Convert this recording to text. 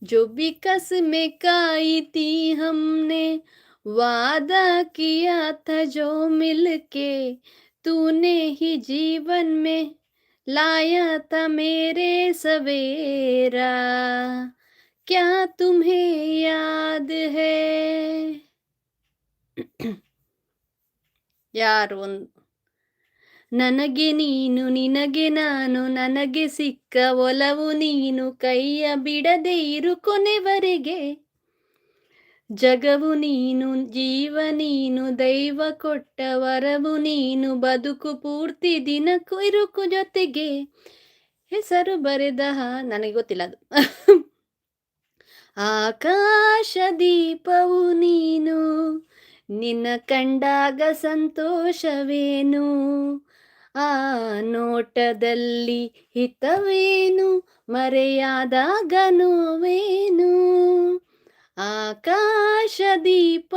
जो भी कसमें खाई थी हमने, वादा किया था जो मिलके, तूने ही जीवन में लाया था मेरे सवेरा, क्या तुम्हें याद है? ಯಾರು ಒಂದು ನನಗೆ ನೀನು ನಿನಗೆ ನಾನು, ನನಗೆ ಸಿಕ್ಕ ಒಲವು ನೀನು, ಕೈಯ ಬಿಡದೆ ಇರು ಕೊನೆವರೆಗೆ, ಜಗವು ನೀನು ಜೀವ ನೀನು, ದೈವ ಕೊಟ್ಟ ವರವು ನೀನು, ಬದುಕು ಪೂರ್ತಿ ದಿನಕ್ಕೂ ಇರುಕು ಜೊತೆಗೆ, ಹೆಸರು ಬರೆದ ನನಗೆ ಗೊತ್ತಿಲ್ಲ ಅದು. ಆಕಾಶ ದೀಪವು ನೀನು, ನಿನ್ನ ಕಂಡಾಗ ಸಂತೋಷವೇನು, ಆ ನೋಟದಲ್ಲಿ ಹಿತವೇನು, ಮರೆಯಾದಾಗ ನೋವೇನು. ಆಕಾಶ ದೀಪ